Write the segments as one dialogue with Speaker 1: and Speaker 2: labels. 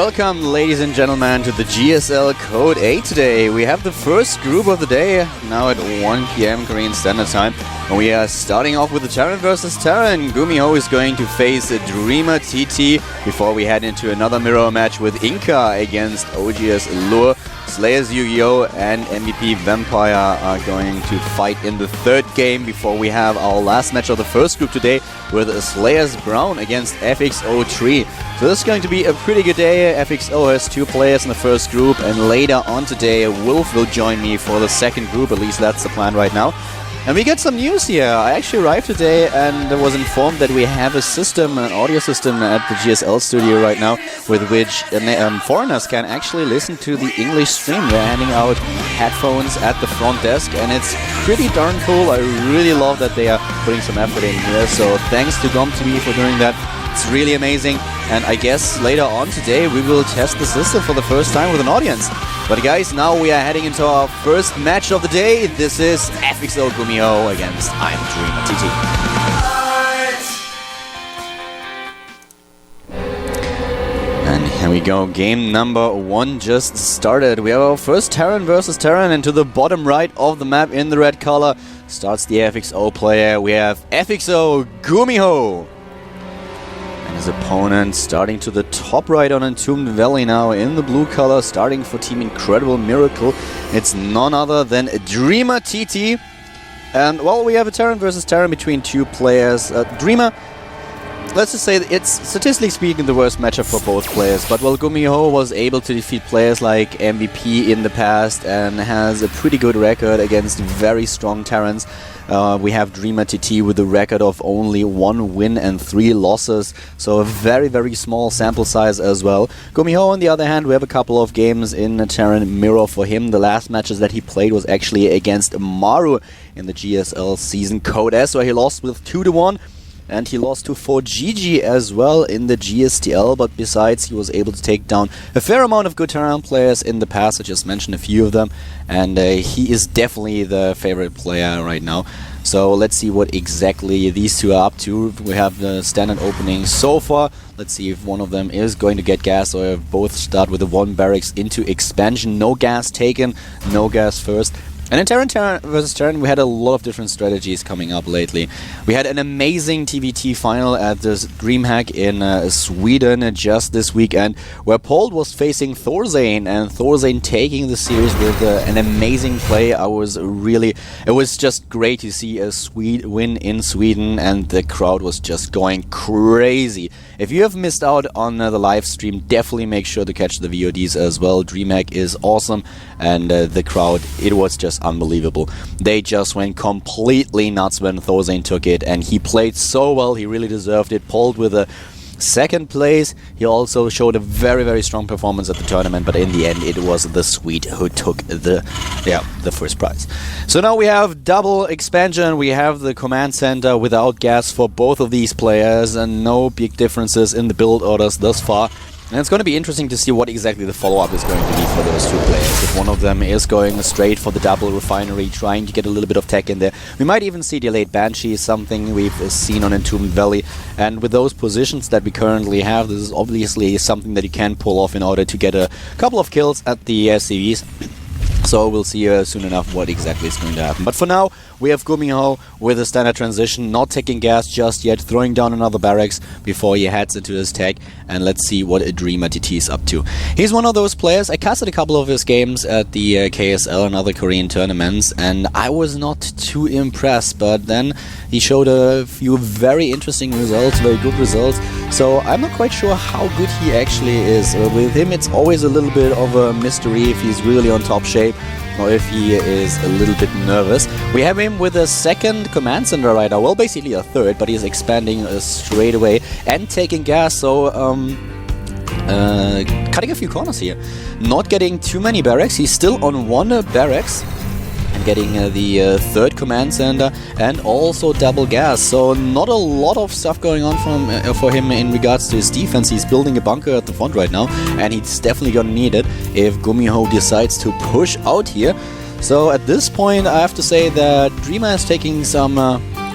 Speaker 1: Welcome, ladies and gentlemen, to the GSL Code 8 today. We have the first group of the day, now at 1 PM Korean Standard Time. And we are starting off with the Terran versus Terran. GuMiho is going to face dreamertt before we head into another mirror match with Inca against OGS Lure. Slayers Yu-Gi-Oh! And MVP Vampire are going to fight in the third game before we have our last match of the first group today with Slayers Brown against FXO3. So this is going to be a pretty good day. FXO has 2 players in the first group, and later on today Wolf will join me for the second group, at least that's the plan right now. And we get some news here. I actually arrived today and was informed that we have a system, an audio system at the GSL studio right now with which foreigners can actually listen to the English stream. They're handing out headphones at the front desk and it's pretty darn cool. I really love that they are putting some effort in here. So thanks to GOMTV for doing that. It's really amazing, and I guess later on today we will test the system for the first time with an audience. But guys, now we are heading into our first match of the day. This is FXO GuMiho against I'm dreamertt. And here we go, game number 1 just started. We have our first Terran versus Terran, and to the bottom right of the map in the red color starts the FXO player. We have FXO GuMiho. His opponent starting to the top right on Entombed Valley now in the blue color, starting for Team Incredible Miracle. It's none other than dreamertt. And well, we have a Terran versus Terran between 2 players. Dreamer, let's just say that it's statistically speaking the worst matchup for both players, but well, GuMiho was able to defeat players like MVP in the past and has a pretty good record against very strong Terrans. We have dreamertt with a record of only 1 win and 3 losses, so a very, very small sample size as well. GuMiho, on the other hand, we have a couple of games in a Terran mirror for him. The last matches that he played was actually against Maru in the GSL season Code S, where he lost with 2-1. And he lost to 4GG as well in the GSTL, but besides, he was able to take down a fair amount of good Terran players in the past. I just mentioned a few of them, and he is definitely the favorite player right now. So let's see what exactly these 2 are up to. We have the standard opening so far. Let's see if one of them is going to get gas, or if both start with the 1 barracks into expansion. No gas taken, no gas first. And in Terran versus Terran, we had a lot of different strategies coming up lately. We had an amazing TVT final at the DreamHack in Sweden just this weekend, where Pold was facing Thorzane, and Thorzane taking the series with an amazing play. It was just great to see a win in Sweden, and the crowd was just going crazy. If you have missed out on the live stream, definitely make sure to catch the VODs as well. DreamHack is awesome, and the crowd, it was just unbelievable. They just went completely nuts when Thorzane took it, and he played so well. He really deserved it. Pulled with a 2nd place. He also showed a very, very strong performance at the tournament, but in the end it was the Swede who took the first prize. So now we have double expansion. We have the command center without gas for both of these players, and no big differences in the build orders thus far. And it's going to be interesting to see what exactly the follow-up is going to be for those 2 players. If one of them is going straight for the double refinery, trying to get a little bit of tech in there. We might even see delayed Banshee, something we've seen on Entombed Valley. And with those positions that we currently have, this is obviously something that you can pull off in order to get a couple of kills at the SCVs. So we'll see soon enough what exactly is going to happen. But for now, we have GuMiho with a standard transition, not taking gas just yet, throwing down another barracks before he heads into his tech. And let's see what a dreamertt is up to. He's one of those players. I casted a couple of his games at the KSL and other Korean tournaments, and I was not too impressed. But then he showed a few very interesting results, very good results. So I'm not quite sure how good he actually is. With him, it's always a little bit of a mystery if he's really on top shape or if he is a little bit nervous. We have him with a 2nd command center right now, well, basically a 3rd, but he's expanding straight away and taking gas, so cutting a few corners here. Not getting too many barracks. He's still on 1 barracks and getting the 3rd command center and also double gas. So not a lot of stuff going on for him in regards to his defense. He's building a bunker at the front right now, and he's definitely gonna need it if GuMiho decides to push out here. So at this point, I have to say that Dreamer is taking some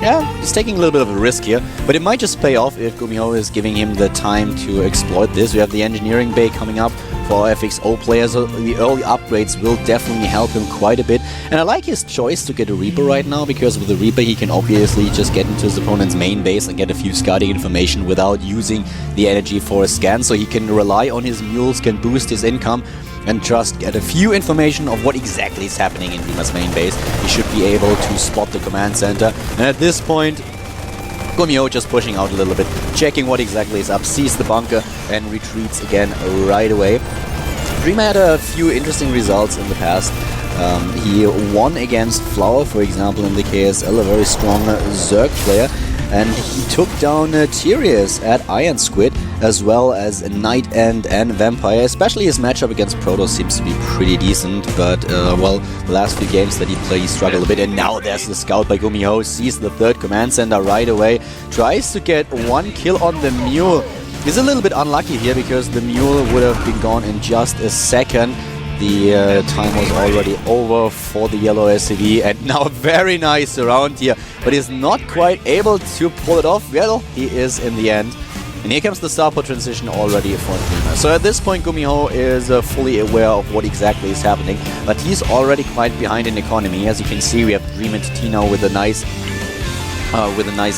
Speaker 1: yeah, he's taking a little bit of a risk here, but it might just pay off if GuMiho is giving him the time to exploit this. We have the engineering bay coming up for FXO players, so the early upgrades will definitely help him quite a bit. And I like his choice to get a Reaper right now, because with the Reaper he can obviously just get into his opponent's main base and get a few scouting information without using the energy for a scan, so he can rely on his mules, can boost his income, and just get a few information of what exactly is happening in Dreamer's main base. He should be able to spot the command center, and at this point GuMiho just pushing out a little bit, checking what exactly is up, sees the bunker and retreats again right away. Dreamer had a few interesting results in the past. He won against Flower, for example, in the KSL, a very strong Zerg player, and he took down Tyrius at Iron Squid, as well as Night End and Vampire. Especially his matchup against Protoss seems to be pretty decent, but well, the last few games that he played, he struggled a bit, and now there's the scout by GuMiho, sees the third command center right away, tries to get one kill on the mule. He's a little bit unlucky here, because the mule would have been gone in just a second. The time was already over for the yellow SCV, and now a very nice round here, but he's not quite able to pull it off. Well, he is in the end. And here comes the starport transition already for Dreamer. So at this point GuMiho is fully aware of what exactly is happening, but he's already quite behind in economy. As you can see, we have dreamertt now with a nice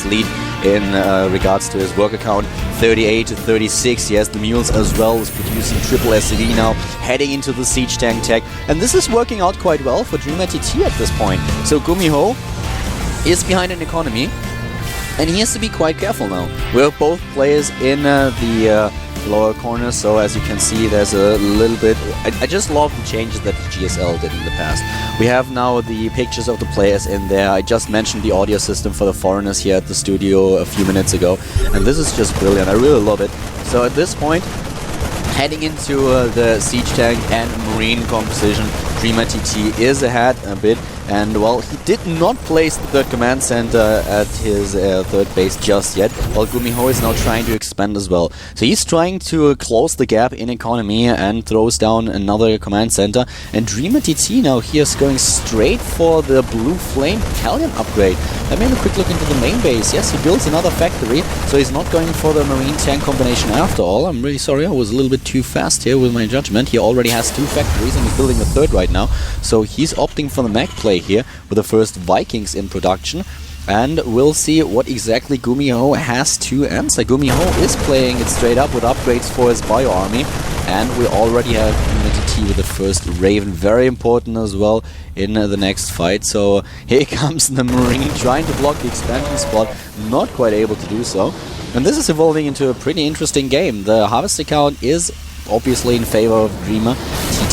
Speaker 1: lead in regards to his worker count, 38 to 36. Yes, the mules as well is producing triple SCV now, heading into the siege tank tech, and this is working out quite well for dreamertt at this point. So GuMiho is behind in economy, and he has to be quite careful now. We have both players in the lower corner, so as you can see, there's a little bit... I just love the changes that the GSL did in the past. We have now the pictures of the players in there. I just mentioned the audio system for the foreigners here at the studio a few minutes ago, and this is just brilliant. I really love it. So at this point, heading into the siege tank and marine composition, dreamertt is ahead a bit, and well, he did not place the third command center at his third base just yet, while GuMiho is now trying to expand as well. So he's trying to close the gap in economy and throws down another command center, and dreamertt now here is going straight for the blue flame battalion upgrade. Let me have a quick look into the main base. Yes, he builds another factory, so he's not going for the marine tank combination after all. I'm really sorry, I was a little bit too fast here with my judgment. He already has two factories and he's building a third right now, so he's opting for the mech play here with the first Vikings in production, and we'll see what exactly GuMiho has to answer. GuMiho is playing it straight up with upgrades for his bio army, and we already have dreamertt with the first Raven, very important as well in the next fight. So here comes the Marine trying to block the expansion spot, not quite able to do so, and this is evolving into a pretty interesting game. The harvest count is obviously in favor of dreamertt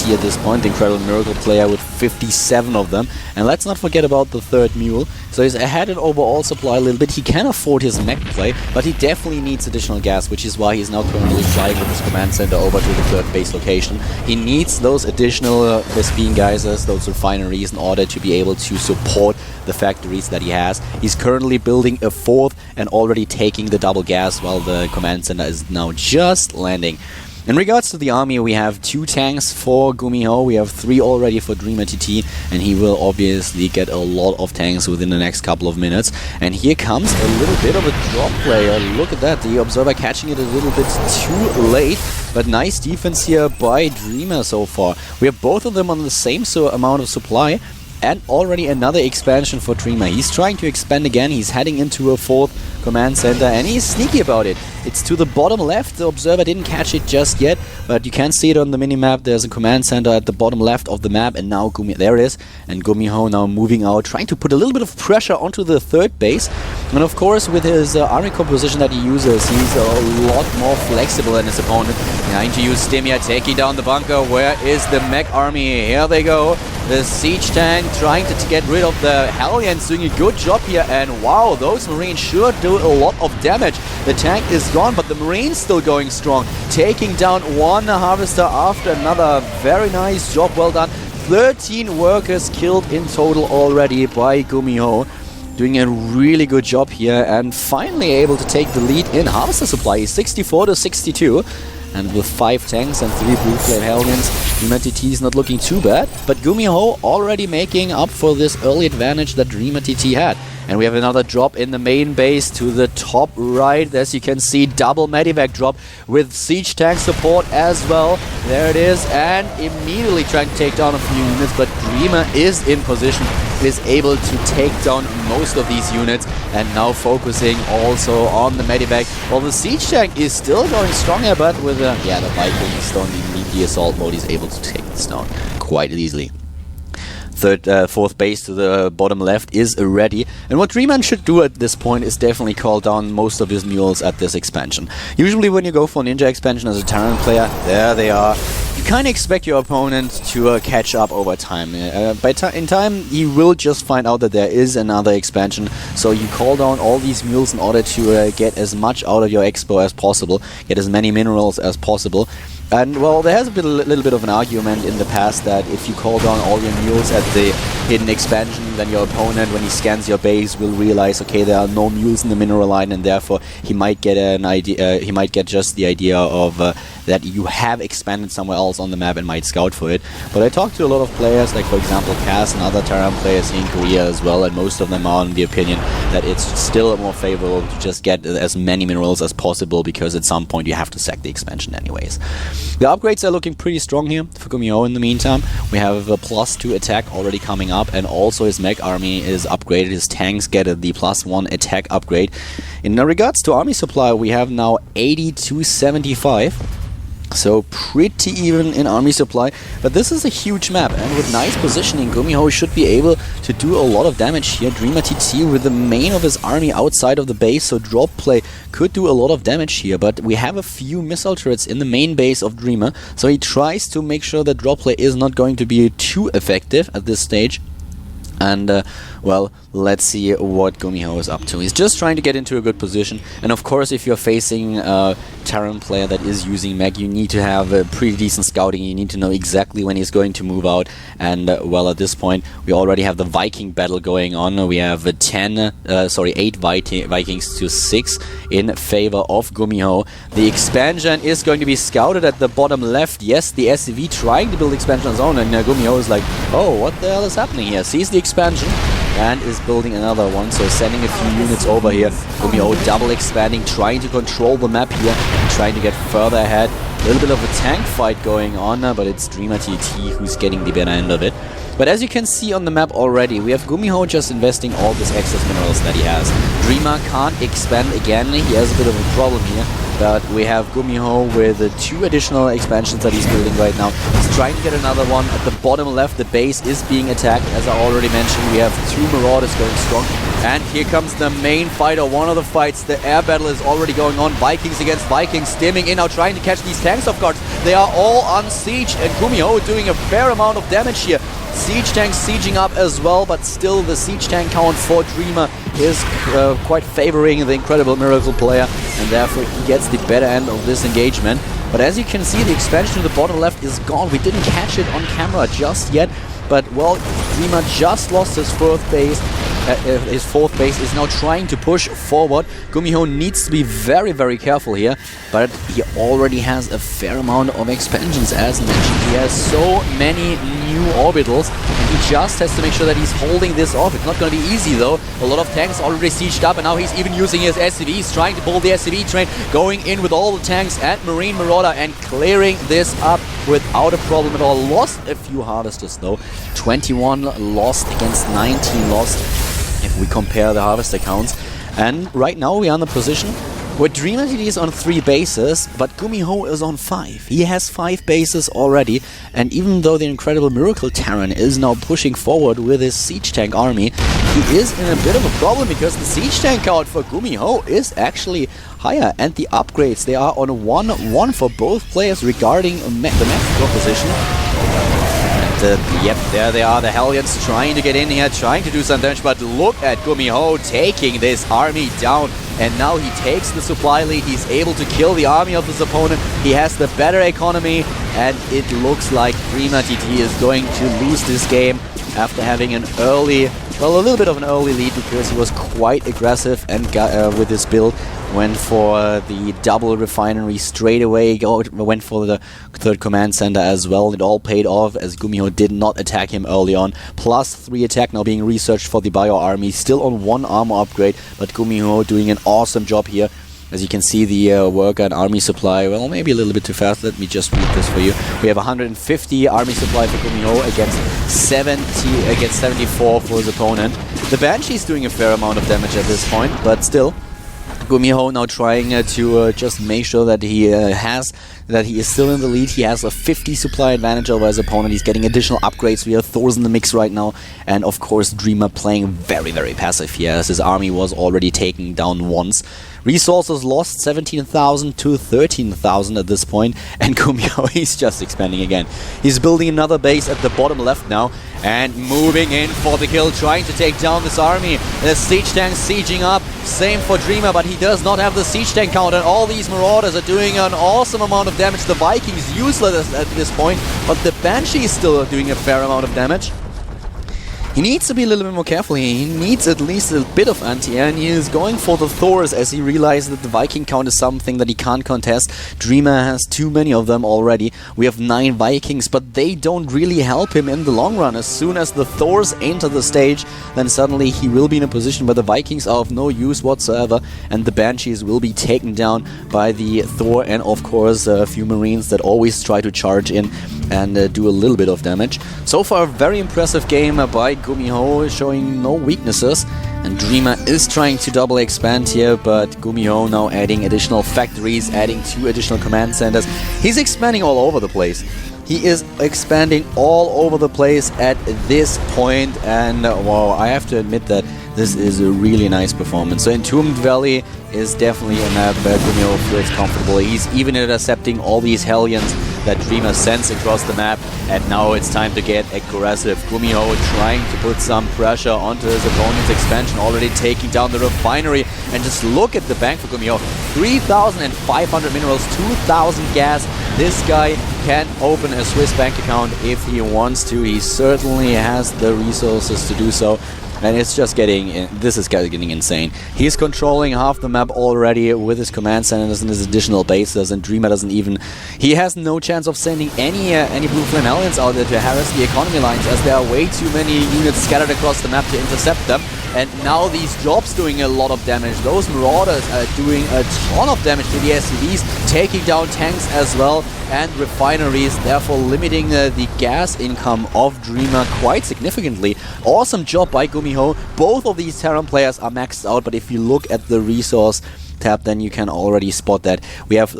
Speaker 1: at this point, the incredible miracle player with 57 of them, and let's not forget about the third mule. So he's ahead in overall supply a little bit. He can afford his mech play, but he definitely needs additional gas, which is why he's now currently flying with his command center over to the third base location. He needs those additional Vespene geysers, those refineries, in order to be able to support the factories that he has. He's currently building a fourth and already taking the double gas, while the command center is now just landing. In regards to the army, we have 2 tanks for GuMiho, we have 3 already for dreamertt, and he will obviously get a lot of tanks within the next couple of minutes. And here comes a little bit of a drop player. Look at that, the Observer catching it a little bit too late, but nice defense here by Dreamer so far. We have both of them on the same amount of supply, and already another expansion for Dreamer. He's trying to expand again, he's heading into a 4th command center, and he's sneaky about it. It's to the bottom left. The Observer didn't catch it just yet, but you can see it on the minimap. There's a command center at the bottom left of the map, and now there it is, and GuMiho now moving out, trying to put a little bit of pressure onto the third base. And of course, with his army composition that he uses, he's a lot more flexible than his opponent. Trying to use Stimia, taking down the bunker. Where is the mech army? Here they go. The siege tank trying to get rid of the Hellions, doing a good job here, and wow, those Marines sure do a lot of damage. The tank is gone, but the Marines still going strong, taking down one harvester after another. Very nice job, well done. 13 workers killed in total already by GuMiho. Doing a really good job here, and finally able to take the lead in harvester supply, 64 to 62. And with 5 tanks and 3 Blue Flame Hellions, dreamertt is not looking too bad, but GuMiho already making up for this early advantage that dreamertt had. And we have another drop in the main base to the top right. As you can see, double medivac drop with siege tank support as well. There it is, and immediately trying to take down a few units, but Dreamer is in position, is able to take down most of these units, and now focusing also on the medivac. Well, the siege tank is still going strong here, but with the Vikings don't even need the assault mode, he's able to take this down quite easily. Fourth base to the bottom left is ready, and what dreamertt should do at this point is definitely call down most of his mules at this expansion. Usually when you go for ninja expansion as a Terran player, there they are. You kind of expect your opponent to catch up over time. In time, he will just find out that there is another expansion, so you call down all these mules in order to get as much out of your expo as possible, get as many minerals as possible. And, well, there has been a little bit of an argument in the past that if you call down all your mules at the hidden expansion, then your opponent, when he scans your base, will realize, okay, there are no mules in the mineral line, and therefore he might get an idea. He might get just the idea of that you have expanded somewhere else on the map and might scout for it. But I talked to a lot of players, like for example Cass and other Terran players in Korea as well, and most of them are in the opinion that it's still more favorable to just get as many minerals as possible, because at some point you have to sack the expansion anyways. The upgrades are looking pretty strong here for GuMiho in the meantime. We have a +2 attack already coming up, and also his mech army is upgraded. His tanks get the +1 attack upgrade. In regards to army supply, we have now 80-75. So pretty even in army supply, but this is a huge map, and with nice positioning, GuMiho should be able to do a lot of damage here. dreamertt TT with the main of his army outside of the base, so drop play could do a lot of damage here, but we have a few missile turrets in the main base of Dreamer, so he tries to make sure that drop play is not going to be too effective at this stage. And, well, let's see what GuMiho is up to. He's just trying to get into a good position. And of course, if you're facing a Terran player that is using mech, you need to have a pretty decent scouting. You need to know exactly when he's going to move out. And, well, at this point, we already have the Viking battle going on. We have 8 Vikings to 6 in favor of GuMiho. The expansion is going to be scouted at the bottom left. Yes, the SCV trying to build expansion on his own. And GuMiho is like, oh, what the hell is happening here? Sees the expansion and is building another one, so sending a few units over here. GuMiho double expanding, trying to control the map here, trying to get further ahead. A little bit of a tank fight going on, but it's dreamertt TT who's getting the better end of it. But as you can see on the map already, we have GuMiho just investing all this excess minerals that he has. Dreamer can't expand again, he has a bit of a problem here. But we have GuMiho with 2 additional expansions that he's building right now. He's trying to get another one. At the bottom left, the base is being attacked. As I already mentioned, we have 2 Marauders going strong. And here comes the main fight, or one of the fights. The air battle is already going on. Vikings against Vikings, stimming in now, trying to catch these tanks off guard. They are all on siege, and GuMiho doing a fair amount of damage here. Siege tanks sieging up as well, but still the siege tank count for Dreamer is quite favoring the incredible Miracle player, and therefore he gets the better end of this engagement. But as you can see, the expansion to the bottom left is gone. We didn't catch it on camera just yet, but well, Dreamer just lost his fourth base. His fourth base is now trying to push forward. GuMiho needs to be very, very careful here, but he already has a fair amount of expansions. As mentioned, he has so many new orbitals, and he just has to make sure that he's holding this off. It's not going to be easy though. A lot of tanks already sieged up, and now he's even using his SCV. He's trying to pull the SCV train, going in with all the tanks and Marine Marauder and clearing this up without a problem at all. Lost a few harvesters though. 21 lost against 19 lost, if we compare the harvester counts. And right now we are in the position where dreamertt is on 3 bases, but GuMiho is on 5. He has 5 bases already, and even though the incredible Miracle Terran is now pushing forward with his siege tank army, he is in a bit of a problem, because the siege tank count for GuMiho is actually higher, and the upgrades, they are on 1-1 for both players regarding the mech proposition. Yep, there they are, the Hellions trying to get in here, trying to do some damage, but look at GuMiho taking this army down, and now he takes the supply lead. He's able to kill the army of his opponent. He has the better economy, and it looks like dreamertt TT is going to lose this game after having an early well, a little bit of an early lead because he was quite aggressive and got, with his build. Went for the double refinery straight away, went for the third command center as well. It all paid off as GuMiho did not attack him early on. +3 attack now being researched for the bio army, still on 1 armor upgrade, but GuMiho doing an awesome job here. As you can see, the worker and army supply, well, maybe a little bit too fast. Let me just read this for you. We have 150 army supply for GuMiho against 74 for his opponent. The Banshee's doing a fair amount of damage at this point, but still, GuMiho now trying to just make sure that he is still in the lead. He has a 50 supply advantage over his opponent. He's getting additional upgrades. We have Thor's in the mix right now, and of course dreamertt playing very, very passive here as his army was already taken down once. Resources lost 17,000 to 13,000 at this point, and GuMiho, he's just expanding again. He's building another base at the bottom left now and moving in for the kill, trying to take down this army. The siege tank sieging up, same for dreamertt, but he does not have the siege tank count, and all these marauders are doing an awesome amount of damage. The Vikings useless at this point, but the Banshee is still doing a fair amount of damage. He needs to be a little bit more careful here. He needs at least a bit of anti-air, and he is going for the Thors as he realizes that the Viking count is something that he can't contest. dreamertt has too many of them already. We have 9 Vikings, but they don't really help him in the long run. As soon as the Thors enter the stage, then suddenly he will be in a position where the Vikings are of no use whatsoever, and the Banshees will be taken down by the Thor and of course a few Marines that always try to charge in and do a little bit of damage. So far, a very impressive game by GuMiho, showing no weaknesses. And dreamertt is trying to double expand here, but GuMiho now adding additional factories, adding 2 additional command centers. He's expanding all over the place. He is expanding all over the place at this point, and wow, I have to admit that this is a really nice performance. So Entombed Valley is definitely a map where GuMiho feels comfortable. He's even intercepting all these Hellions that dreamertt sends across the map, and now it's time to get aggressive. GuMiho trying to put some pressure onto his opponent's expansion, already taking down the refinery, and just look at the bank for GuMiho. 3,500 minerals, 2,000 gas. This guy can open a Swiss bank account if he wants to. He certainly has the resources to do so. And it's just this is getting insane. He's controlling half the map already with his command centers and his additional bases, and dreamertt doesn't even... He has no chance of sending any blue flame aliens out there to harass the economy lines, as there are way too many units scattered across the map to intercept them. And now these drops doing a lot of damage. Those marauders are doing a ton of damage to the SCVs, taking down tanks as well, and refineries, therefore limiting the gas income of dreamertt quite significantly. Awesome job by GuMiho. Both of these Terran players are maxed out, but if you look at the resource tab, then you can already spot that we have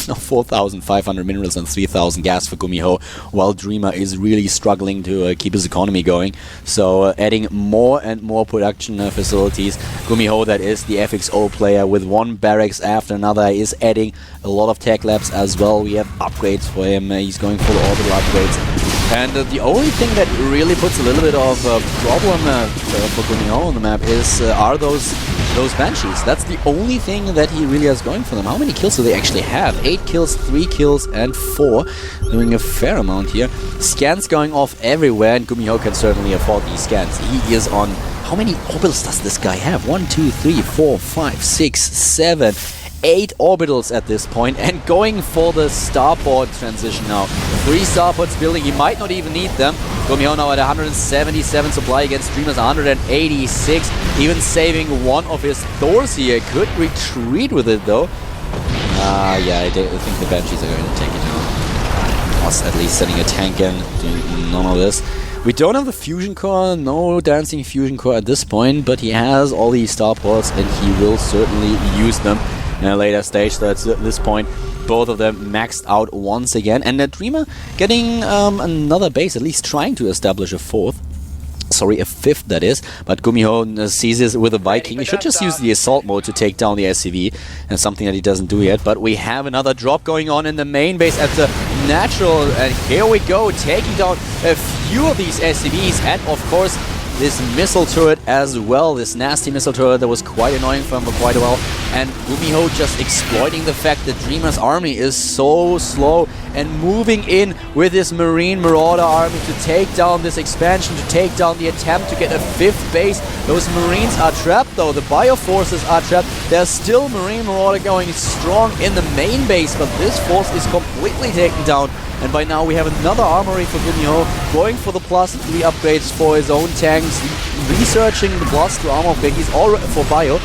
Speaker 1: now 4,500 minerals and 3,000 gas for GuMiho, while dreamertt is really struggling to keep his economy going. So adding more and more production facilities. GuMiho, that is the FXO player, with 1 barracks after another, is adding a lot of tech labs as well. We have upgrades for him. He's going for the orbital upgrades. And the only thing that really puts a little bit of a problem for GuMiho on the map are those Banshees. That's the only thing that he really has going for them. How many kills do they actually have? 8 kills, 3 kills, and 4. Doing a fair amount here. Scans going off everywhere, and GuMiho can certainly afford these scans. He is on... How many orbitals does this guy have? 1, 2, 3, 4, 5, 6, 7... 8 orbitals at this point, and going for the starport transition now. 3 starports building, he might not even need them. GuMiho now at 177 supply against dreamertt's 186, even saving 1 of his Thors here. Could retreat with it though. Yeah, I think the Banshees are going to take it now. Us at least sending a tank in, doing none of this. We don't have the fusion core, no dancing fusion core at this point, but he has all these starports and he will certainly use them in a later stage. So at this point, both of them maxed out once again, and dreamertt getting another base, at least trying to establish a 5th that is, but GuMiho seizes with a Viking. He should just use the assault mode to take down the SCV, and something that he doesn't do yet. But we have another drop going on in the main base at the natural, and here we go, taking down a few of these SCVs, and of course this missile turret as well, this nasty missile turret that was quite annoying for him for quite a while. And GuMiho just exploiting the fact that Dreamer's army is so slow and moving in with this Marine Marauder army to take down this expansion, to take down the attempt to get a 5th base. Those Marines are trapped though, the Bioforces are trapped. There's still Marine Marauder going strong in the main base, but this force is completely taken down. And by now we have another armory for GuMiho, going for the +3 upgrades for his own tanks, researching the +2 armor upgrade. He's already for Bio.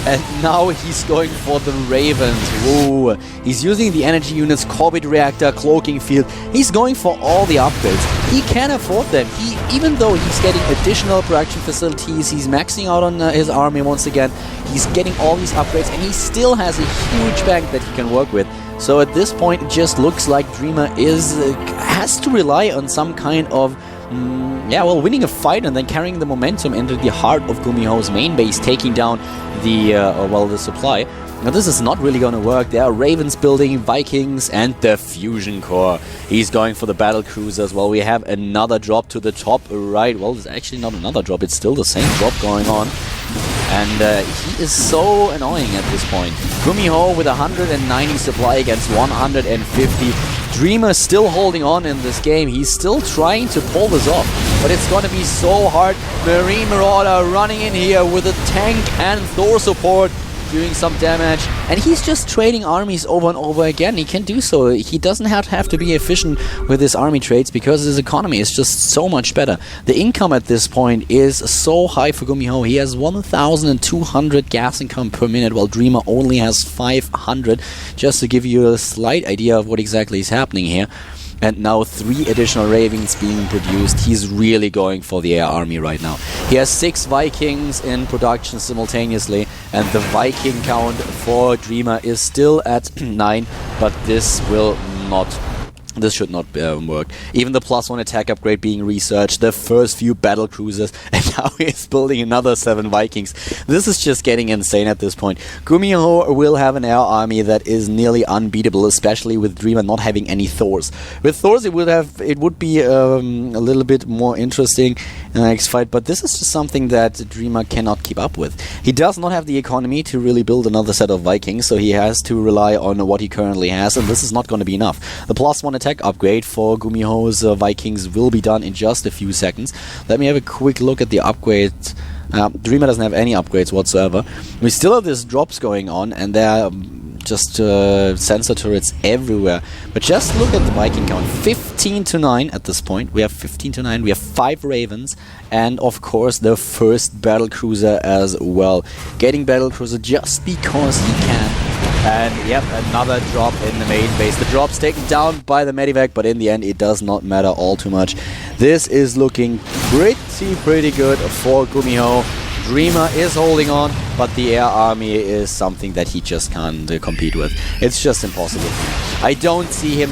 Speaker 1: And now he's going for the Ravens. Whoa. He's using the energy units, Corbett Reactor, Cloaking Field. He's going for all the upgrades. He can afford them. Even though he's getting additional production facilities, he's maxing out on his army once again. He's getting all these upgrades and he still has a huge bank that he can work with. So at this point it just looks like Dreamer has to rely on some kind of winning a fight and then carrying the momentum into the heart of GuMiho's main base, taking down the supply. Now this is not really going to work. There are Ravens building, Vikings, and the Fusion Core. He's going for the battle cruisers. Well, we have another drop to the top right. Well, it's actually not another drop. It's still the same drop going on. And he is so annoying at this point. GuMiho with 190 supply against 150. Dreamer still holding on in this game. He's still trying to pull this off, but it's going to be so hard. Marine Marauder running in here with a tank and Thor support, doing some damage, and he's just trading armies over and over again. He can do so. He doesn't have to be efficient with his army trades because his economy is just so much better. The income at this point is so high for GuMiho. He has 1,200 gas income per minute, while Dreamer only has 500, just to give you a slight idea of what exactly is happening here. And now 3 additional Ravens being produced. He's really going for the air army right now. He has 6 Vikings in production simultaneously, and the Viking count for Dreamer is still at 9, but this should not work. Even the +1 attack upgrade being researched, the first few battle cruisers, and now he's building another 7 Vikings. This is just getting insane at this point. GuMiho will have an air army that is nearly unbeatable, especially with Dreamer not having any Thors. With Thors, it would be a little bit more interesting in the next fight, but this is just something that Dreamer cannot keep up with. He does not have the economy to really build another set of Vikings, so he has to rely on what he currently has, and this is not going to be enough. The +1 attack upgrade for GuMiho's Vikings will be done in just a few seconds. Let me have a quick look at the upgrades. Dreamer doesn't have any upgrades whatsoever. We still have these drops going on, and there are just sensor turrets everywhere. But just look at the Viking count. 15 to 9 at this point. We have 15 to 9. We have 5 Ravens. And of course the first battle cruiser as well. Getting battle cruiser just because he can. And yep, another drop in the main base. The drop's taken down by the Medivac, but in the end it does not matter all too much. This is looking pretty good for GuMiho. Dreamer is holding on, but the air army is something that he just can't compete with. It's just impossible. I don't see him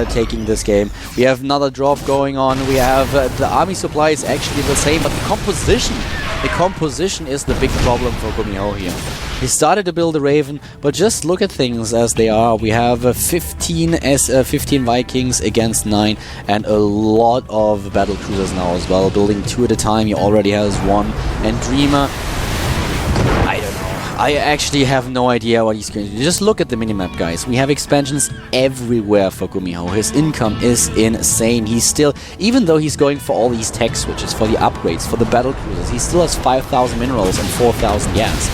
Speaker 1: taking this game. We have another drop going on. We have the army supply is actually the same, but the composition is the big problem for GuMiho here. He started to build a Raven, but just look at things as they are. We have 15 Vikings against 9, and a lot of battle cruisers now as well. Building 2 at a time. He already has 1, and Dreamer, I don't know. I actually have no idea what he's going to do. Just look at the minimap, guys. We have expansions everywhere for GuMiho. His income is insane. He's still, even though he's going for all these tech switches, for the upgrades, for the battle cruisers, he still has 5,000 minerals and 4,000 gas.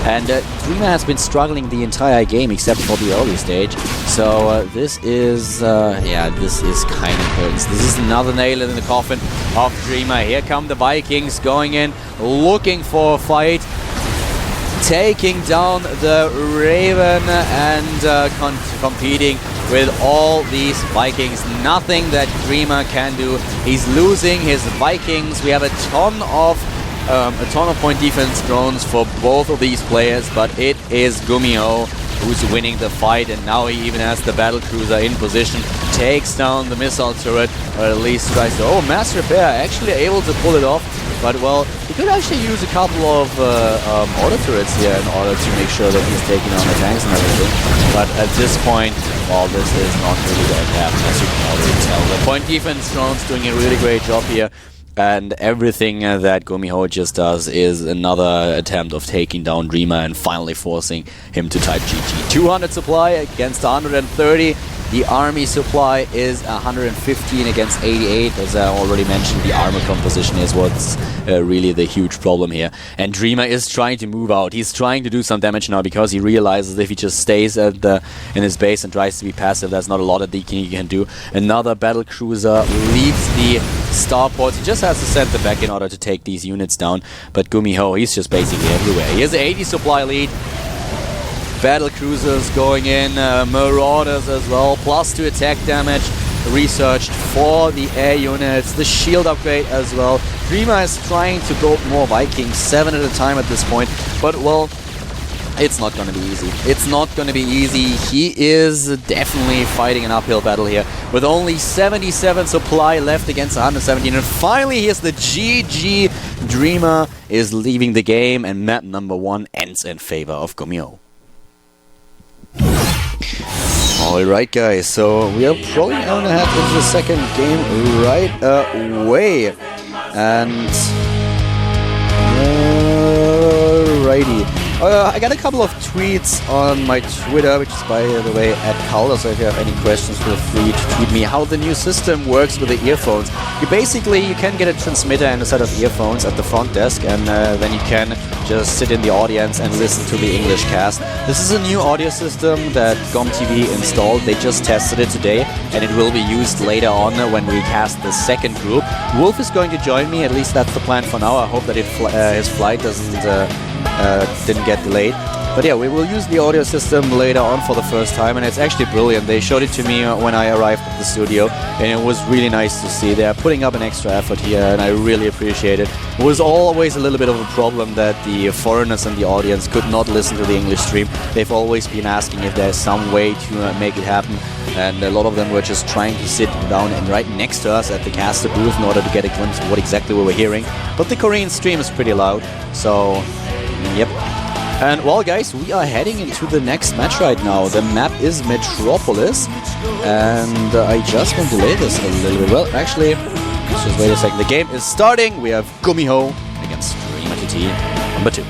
Speaker 1: And Dreamer has been struggling the entire game except for the early stage. So this is kind of hurts. This is another nail in the coffin of Dreamer. Here come the Vikings going in, looking for a fight, taking down the Raven and competing with all these Vikings. Nothing that Dreamer can do. He's losing his Vikings. We have a ton of point defense drones for both of these players, but it is GuMiho who's winning the fight, and now he even has the battle cruiser in position, takes down the missile turret, or at least tries to... Oh, mass repair, actually able to pull it off, but well, he could actually use a couple of auto turrets here in order to make sure that he's taking on the tanks and everything, but at this point, well, this is not really going to happen, as you can already tell. The point defense drone's doing a really great job here. And everything that GuMiho just does is another attempt of taking down Dreamer and finally forcing him to type GG. 200 supply against 130. The army supply is 115 against 88. As I already mentioned, the armor composition is what's really the huge problem here. And Dreamer is trying to move out. He's trying to do some damage now because he realizes if he just stays at in his base and tries to be passive, there's not a lot that he can do. Another battle cruiser leaves the starports. He just has to send them back in order to take these units down. But GuMiho, he's just basically everywhere. He has an 80 supply lead. Battle cruisers going in, marauders as well, +2 attack damage, researched for the air units, the shield upgrade as well. Dreamer is trying to build more Vikings, 7 at a time at this point, but well, it's not going to be easy. It's not going to be easy. He is definitely fighting an uphill battle here, with only 77 supply left against 117, and finally here's the GG. Dreamer is leaving the game, and map number 1 ends in favor of GuMiho. Alright guys, so we are probably gonna head into the second game right away. And alrighty. I got a couple of tweets on my Twitter, which is by the way @Calder, so if you have any questions feel free to tweet me how the new system works with the earphones. You can get a transmitter and a set of earphones at the front desk, and then you can just sit in the audience and listen to the English cast. This is a new audio system that GOMTV installed. They just tested it today, and it will be used later on when we cast the second group. Wolf is going to join me, at least that's the plan for now. I hope that his flight didn't get delayed. But yeah, we will use the audio system later on for the first time, and it's actually brilliant. They showed it to me when I arrived at the studio, and it was really nice to see. They're putting up an extra effort here, and I really appreciate it. It was always a little bit of a problem that the foreigners in the audience could not listen to the English stream. They've always been asking if there's some way to make it happen, and a lot of them were just trying to sit down and right next to us at the caster booth in order to get a glimpse of what exactly we were hearing. But the Korean stream is pretty loud, so yep. And well guys, we are heading into the next match right now. The map is Metropolis, and I just want to delay this a little bit. Well, actually, let's just wait a second. The game is starting. We have GuMiho against dreamertt number 2.